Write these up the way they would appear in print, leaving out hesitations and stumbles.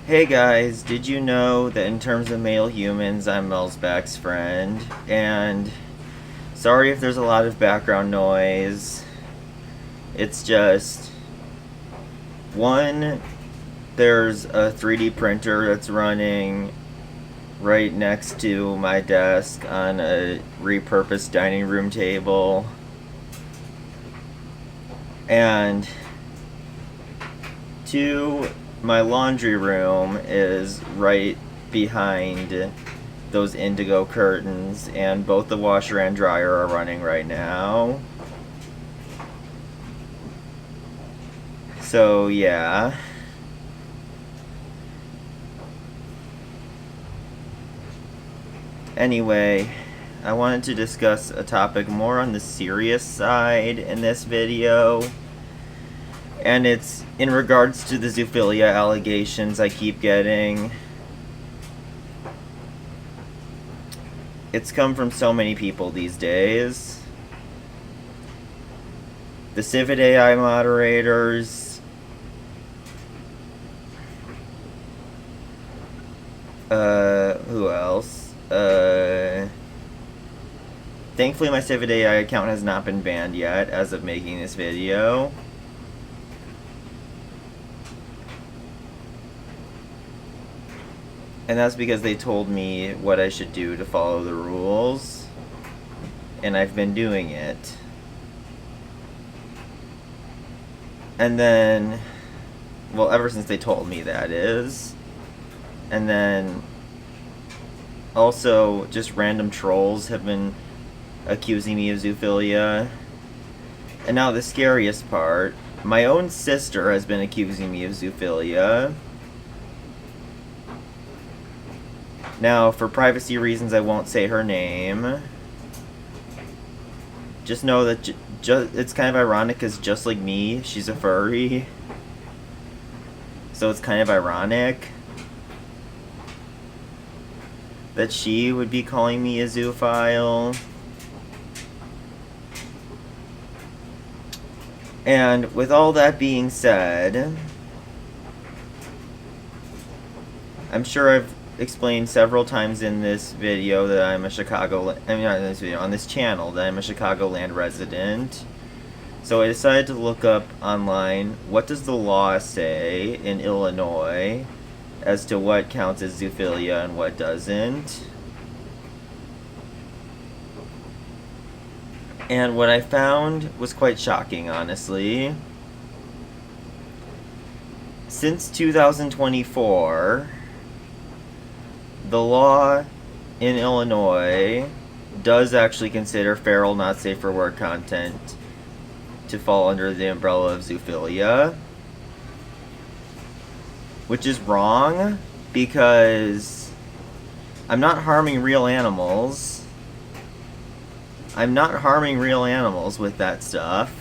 Hey guys, did you know that in terms of male humans, I'm Melsbach's friend? And sorry if there's a lot of background noise. It's just one, there's a 3D printer that's running right next to my desk on a repurposed dining room table. And two, my laundry room is right behind those indigo curtains, and both the washer and dryer are running right now. So, yeah. Anyway, I wanted to discuss a topic more on the serious side in this video. And it's in regards to the zoophilia allegations I keep getting. It's come from so many people these days. The Civid AI moderators, who else? Thankfully my Civid AI account has not been banned yet as of making this video. And that's because they told me what I should do to follow the rules. And I've been doing it. And then, well, ever since they told me, that is. And then, also, just random trolls have been accusing me of zoophilia. And now the scariest part, my own sister has been accusing me of zoophilia. Now, for privacy reasons, I won't say her name. Just know that it's kind of ironic because just like me, she's a furry. So it's kind of ironic that she would be calling me a zoophile. And with all that being said, I'm sure I've explained several times in this video that I'm a not in this video, on this channel, that I'm a Chicagoland resident. So I decided to look up online, what does the law say in Illinois as to what counts as zoophilia and what doesn't. And what I found was quite shocking, honestly. Since 2024, the law in Illinois does actually consider feral, not safe for work content to fall under the umbrella of zoophilia, which is wrong because I'm not harming real animals. I'm not harming real animals with that stuff.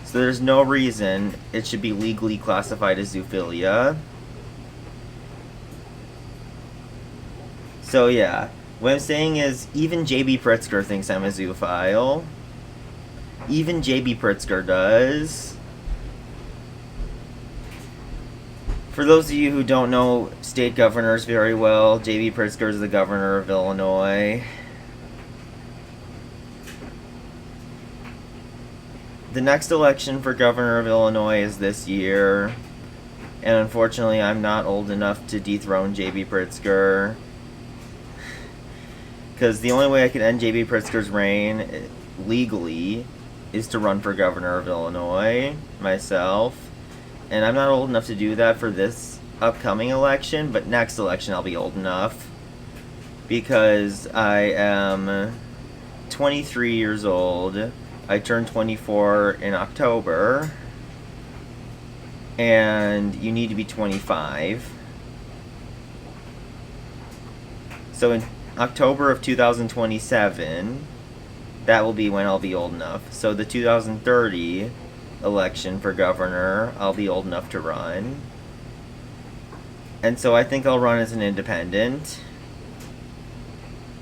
So there's no reason it should be legally classified as zoophilia. So yeah, what I'm saying is even JB Pritzker thinks I'm a zoophile. Even JB Pritzker does. For those of you who don't know state governors very well, JB Pritzker is the governor of Illinois. The next election for governor of Illinois is this year, and unfortunately I'm not old enough to dethrone JB Pritzker, because the only way I can end JB Pritzker's reign legally is to run for governor of Illinois myself, and I'm not old enough to do that for this upcoming election, but next election I'll be old enough, because I am 23 years old. I turned 24 in October, and you need to be 25. So in October of 2027, that will be when I'll be old enough. So the 2030 election for governor, I'll be old enough to run. And so I think I'll run as an independent,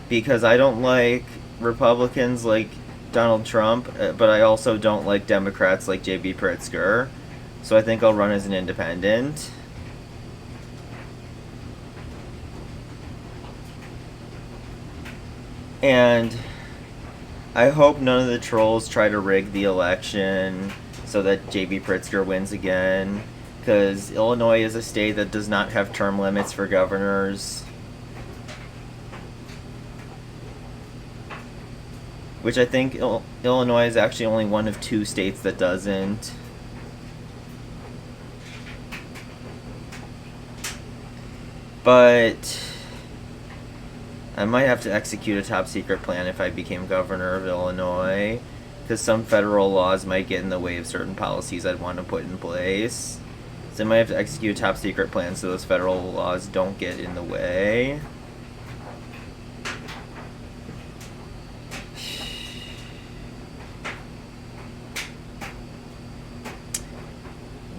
because I don't like Republicans like Donald Trump, but I also don't like Democrats like JB Pritzker. So I think I'll run as an independent. And I hope none of the trolls try to rig the election so that JB Pritzker wins again, because Illinois is a state that does not have term limits for governors, which I think Illinois is actually only one of 2 states that doesn't. But I might have to execute a top secret plan if I became governor of Illinois, because some federal laws might get in the way of certain policies I'd want to put in place. So I might have to execute a top secret plan so those federal laws don't get in the way.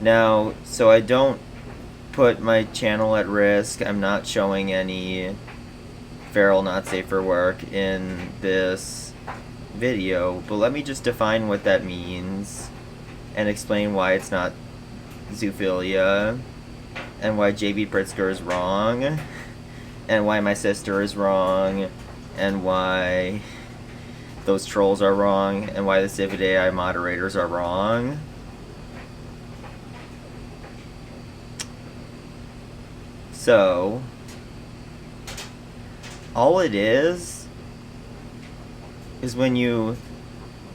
Now, so I don't put my channel at risk, I'm not showing any feral not safe for work in this video, but let me just define what that means and explain why it's not zoophilia, and why JB Pritzker is wrong, and why my sister is wrong, and why those trolls are wrong, and why the Civid AI moderators are wrong. So, all it is when you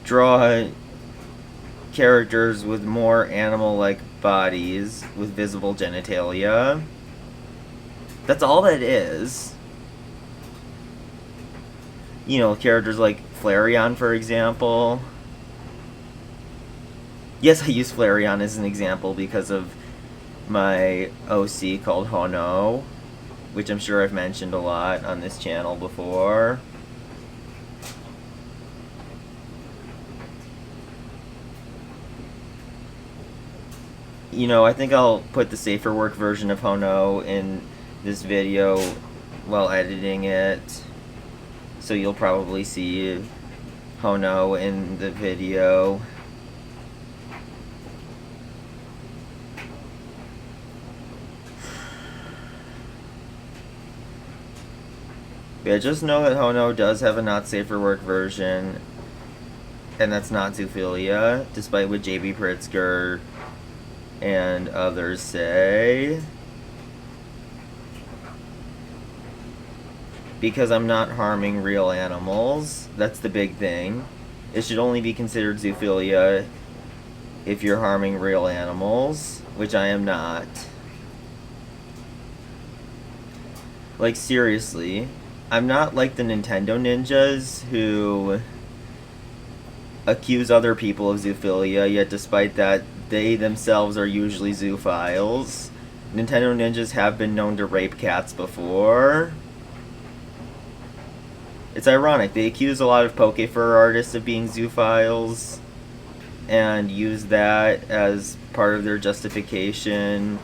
draw characters with more animal-like bodies with visible genitalia. That's all that is. You know, characters like Flareon, for example. Yes, I use Flareon as an example because of my OC called Hono, which I'm sure I've mentioned a lot on this channel before. You know, I think I'll put the safer work version of Hono in this video while editing it, so you'll probably see Hono in the video. Yeah, just know that Hono does have a not safe for work version, and that's not zoophilia, despite what JB Pritzker and others say. Because I'm not harming real animals. That's the big thing. It should only be considered zoophilia if you're harming real animals, which I am not. Like, seriously. I'm not like the Nintendo ninjas who accuse other people of zoophilia, yet despite that, they themselves are usually zoophiles. Nintendo ninjas have been known to rape cats before. It's ironic, they accuse a lot of Pokefur artists of being zoophiles and use that as part of their justification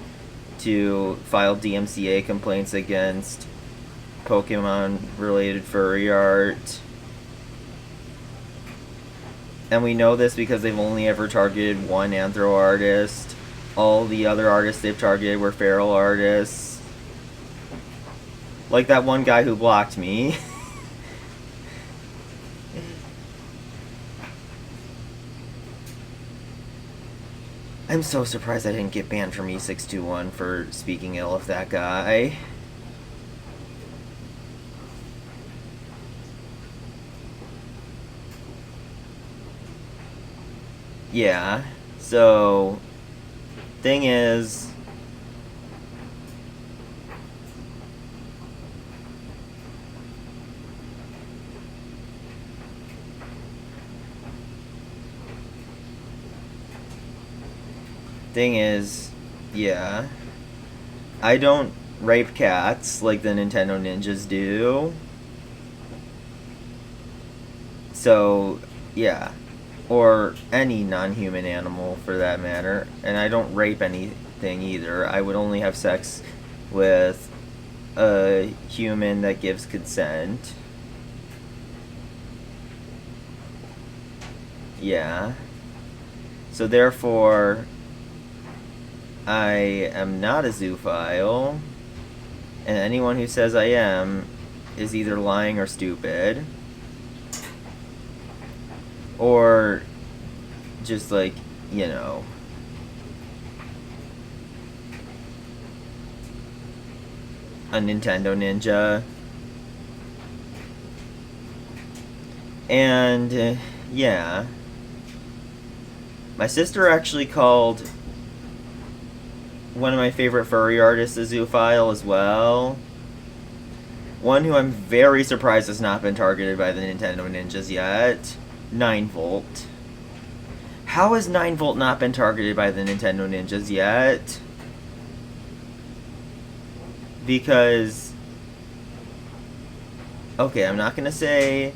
to file DMCA complaints against Pokemon-related furry art. And we know this because they've only ever targeted one anthro artist. All the other artists they've targeted were feral artists. Like that one guy who blocked me. I'm so surprised I didn't get banned from E621 for speaking ill of that guy. Yeah, so, thing is, yeah, I don't rape cats like the Nintendo ninjas do. So, yeah. Or any non-human animal for that matter. And I don't rape anything either. I would only have sex with a human that gives consent. Yeah. So therefore, I am not a zoophile. And anyone who says I am is either lying or stupid. Or just like, you know, a Nintendo Ninja. And yeah, my sister actually called one of my favorite furry artists a zoophile as well. One who I'm very surprised has not been targeted by the Nintendo Ninjas yet. 9-Volt. How has 9-Volt not been targeted by the Nintendo Ninjas yet? Because... okay, I'm not gonna say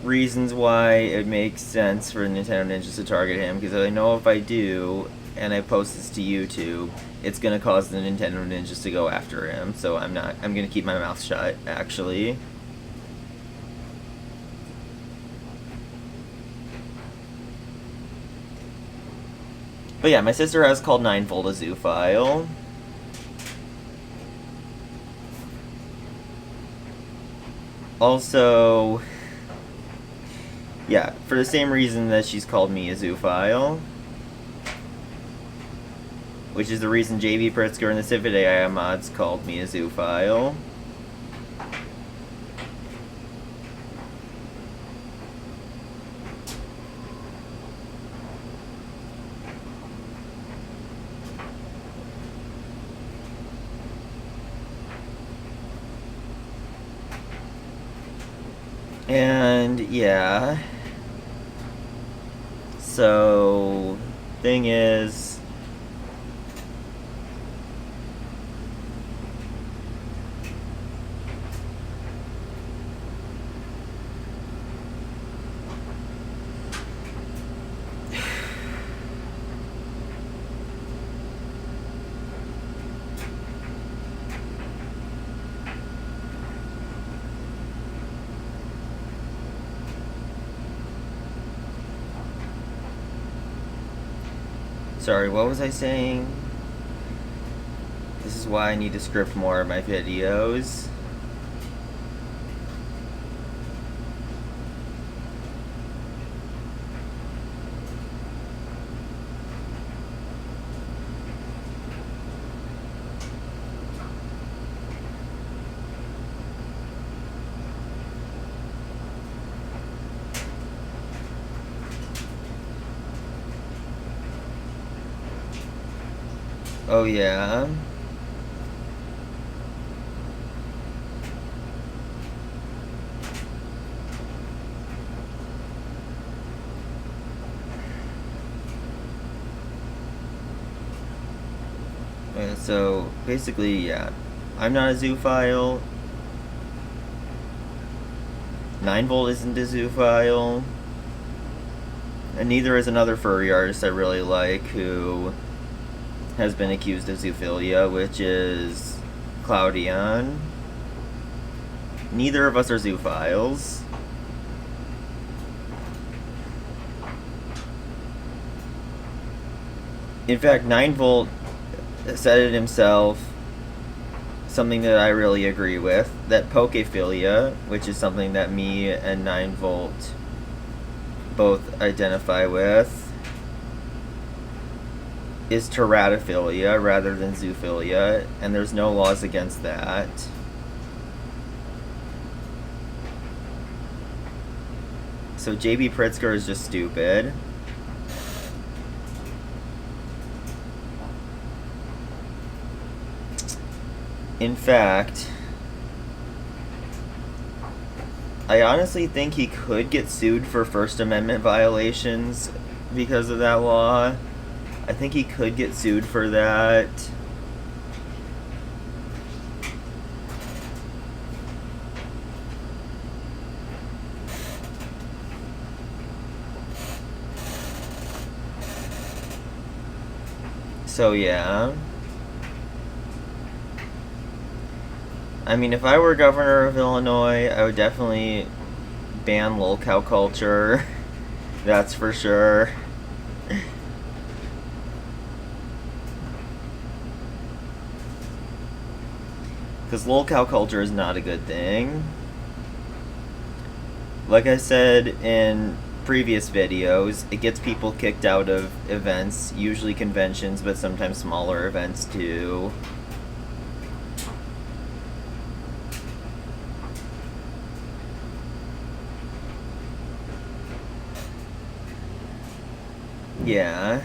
reasons why it makes sense for Nintendo Ninjas to target him, because I know if I do, and I post this to YouTube, it's gonna cause the Nintendo Ninjas to go after him, so I'm gonna keep my mouth shut, actually. But yeah, my sister has called 9-Volt a zoophile. Also, yeah, for the same reason that she's called me a zoophile. Which is the reason JB Pritzker and the Civid AI mods called me a zoophile. And yeah. So, thing is, sorry, what was I saying? This is why I need to script more of my videos. Oh yeah. So basically, yeah, I'm not a zoophile. 9-Volt isn't a zoophile, and neither is another furry artist I really like who has been accused of zoophilia, which is Cloudion. Neither of us are zoophiles. In fact, 9-Volt said it himself, something that I really agree with, that pokephilia, which is something that me and 9-Volt both identify with, is teratophilia rather than zoophilia, and there's no laws against that. So JB Pritzker is just stupid. In fact, I honestly think he could get sued for First Amendment violations because of that law. I think he could get sued for that. So yeah. I mean, if I were governor of Illinois, I would definitely ban lol cow culture. That's for sure. Because lol cow culture is not a good thing. Like I said in previous videos, it gets people kicked out of events, usually conventions, but sometimes smaller events too. Yeah.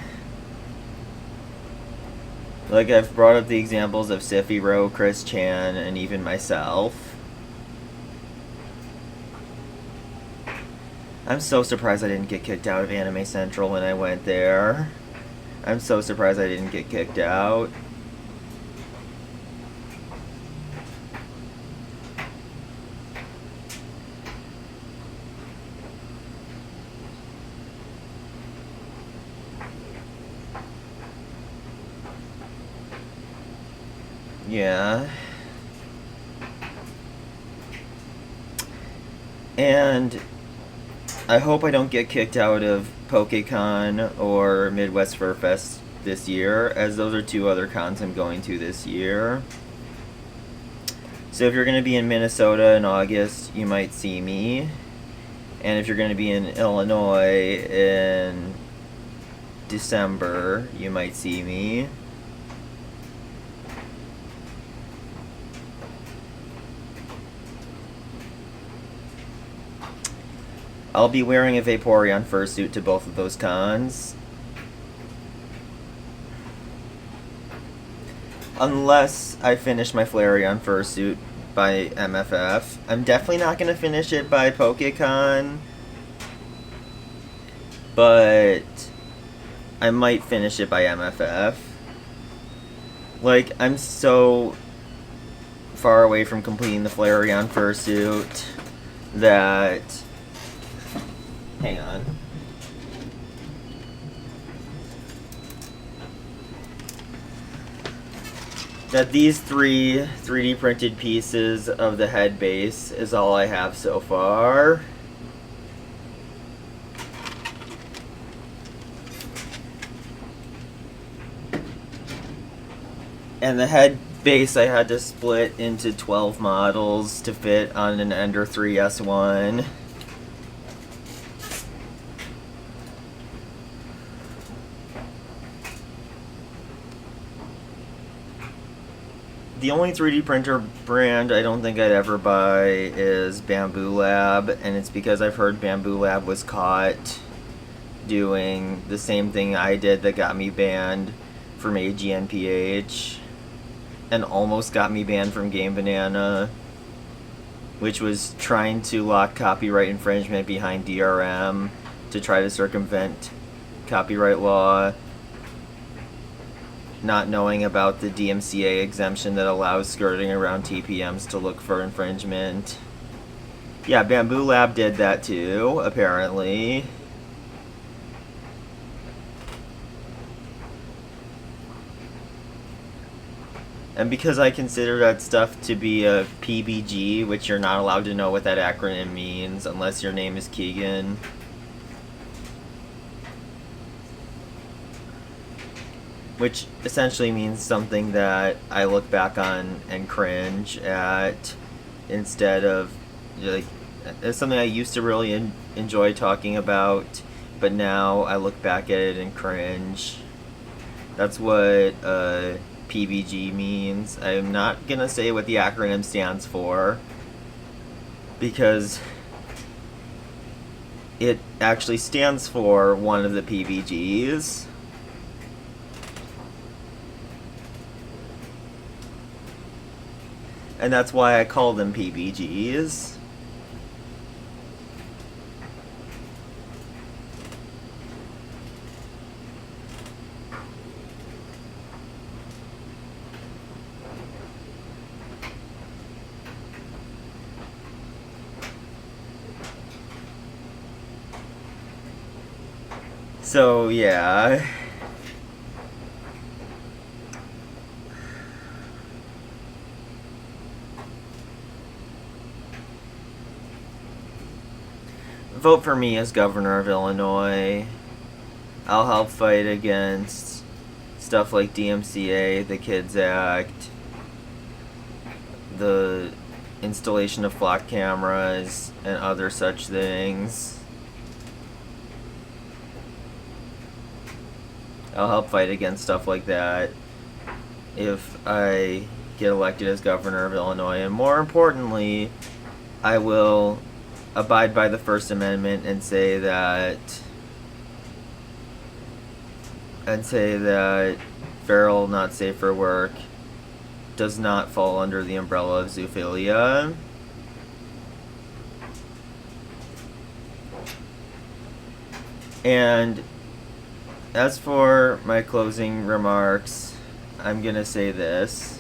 Like, I've brought up the examples of Sifiro, Chris Chan, and even myself. I'm so surprised I didn't get kicked out of Anime Central when I went there. I'm so surprised I didn't get kicked out. Yeah. And I hope I don't get kicked out of PokeCon or Midwest Fur Fest this year, as those are two other cons I'm going to this year. So if you're going to be in Minnesota in August, you might see me. And if you're going to be in Illinois in December, you might see me. I'll be wearing a Vaporeon fursuit to both of those cons. Unless I finish my Flareon fursuit by MFF. I'm definitely not going to finish it by PokeCon. But I might finish it by MFF. Like, I'm so far away from completing the Flareon fursuit that... Hang on. That these three 3D printed pieces of the head base is all I have so far. And the head base I had to split into 12 models to fit on an Ender 3S1. The only 3D printer brand I don't think I'd ever buy is Bamboo Lab, and it's because I've heard Bamboo Lab was caught doing the same thing I did that got me banned from AGNPH, and almost got me banned from Game Banana, which was trying to lock copyright infringement behind DRM to try to circumvent copyright law, not knowing about the DMCA exemption that allows skirting around TPMs to look for infringement. Yeah, Bamboo Lab did that too, apparently. And because I consider that stuff to be a PBG, which you're not allowed to know what that acronym means unless your name is Keegan. Which essentially means something that I look back on and cringe at, instead of, like, it's something I used to really enjoy talking about, but now I look back at it and cringe. That's what PBG means. I'm not gonna say what the acronym stands for, because it actually stands for one of the PBGs. And that's why I call them PBGs. So, yeah. Vote for me as governor of Illinois. I'll help fight against stuff like DMCA, the Kids Act, the installation of flock cameras, and other such things. I'll help fight against stuff like that if I get elected as governor of Illinois. And more importantly, I will abide by the First Amendment and say that feral, not safe for work does not fall under the umbrella of zoophilia. And as for my closing remarks, I'm gonna say this.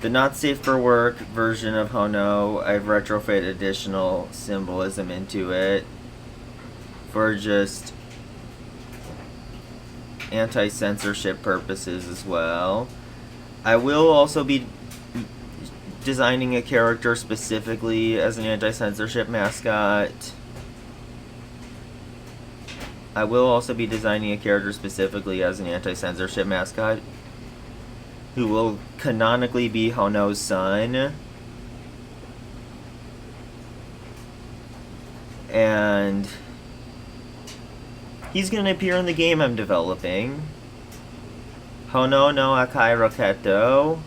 The not safe for work version of Hono, I've retrofitted additional symbolism into it for just anti-censorship purposes as well. I will also be designing a character specifically as an anti-censorship mascot. Who will canonically be Hono's son. And he's going to appear in the game I'm developing. Hono no Akai Roketo.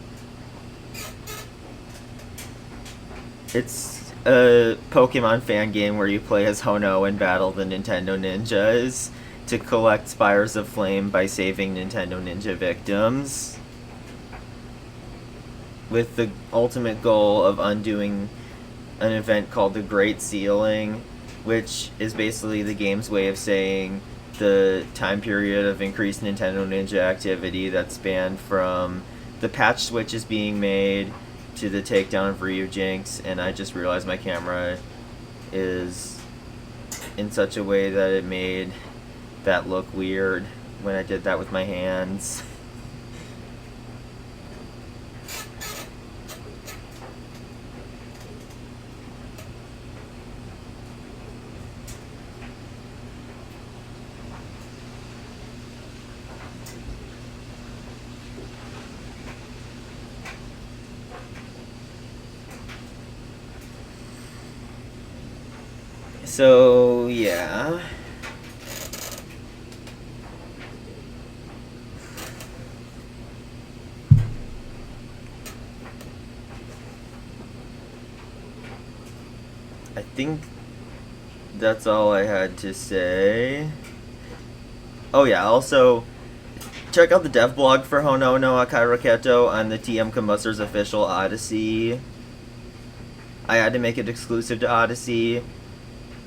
It's a Pokemon fan game where you play as Hono and battle the Nintendo Ninjas to collect Spires of Flame by saving Nintendo Ninja victims, with the ultimate goal of undoing an event called the Great Sealing, which is basically the game's way of saying the time period of increased Nintendo Ninja activity that spanned from the patch switches being made to the takedown of Ryujinx. And I just realized my camera is in such a way that it made that look weird when I did that with my hands. So, yeah. I think that's all I had to say. Oh yeah, also, check out the dev blog for Hono no Akai Roketo on the TM Combustors official Odyssey. I had to make it exclusive to Odyssey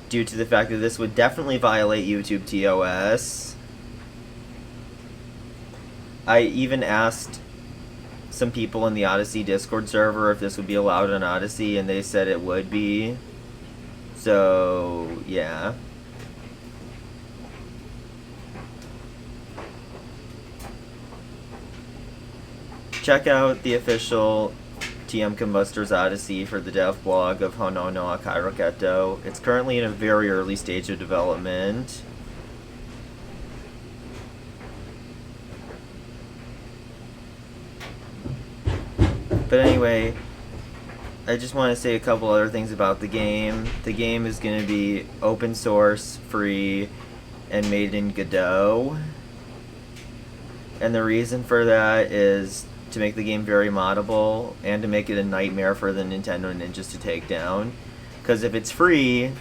due to the fact that this would definitely violate YouTube TOS. I even asked some people in the Odyssey Discord server if this would be allowed on Odyssey, and they said it would be. So, yeah. Check out the official TM Combustors Odyssey for the dev blog of Hono no Akai Roketo. It's currently in a very early stage of development. But anyway, I just want to say a couple other things about the game. The game is going to be open source, free, and made in Godot. And the reason for that is to make the game very moddable and to make it a nightmare for the Nintendo Ninjas to take down. Because if it's free,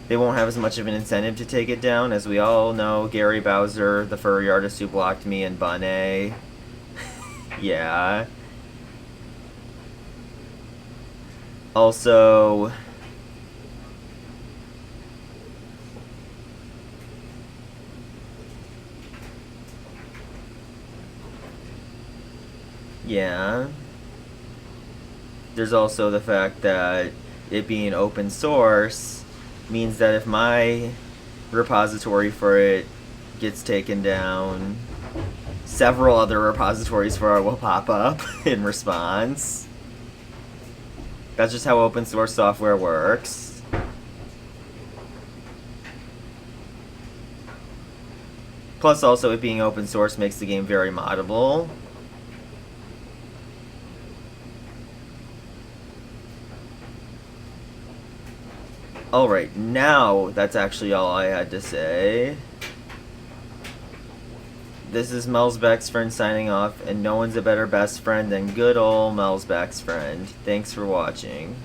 they won't have as much of an incentive to take it down. As we all know, Gary Bowser, the furry artist who blocked me, and Bunny. Yeah. Also, yeah, there's also the fact that it being open source means that if my repository for it gets taken down, several other repositories for it will pop up in response. That's just how open source software works. Plus, also, it being open source makes the game very moddable. Alright, now that's actually all I had to say. This is Mel's best friend signing off, and no one's a better best friend than good old Mel's best friend. Thanks for watching.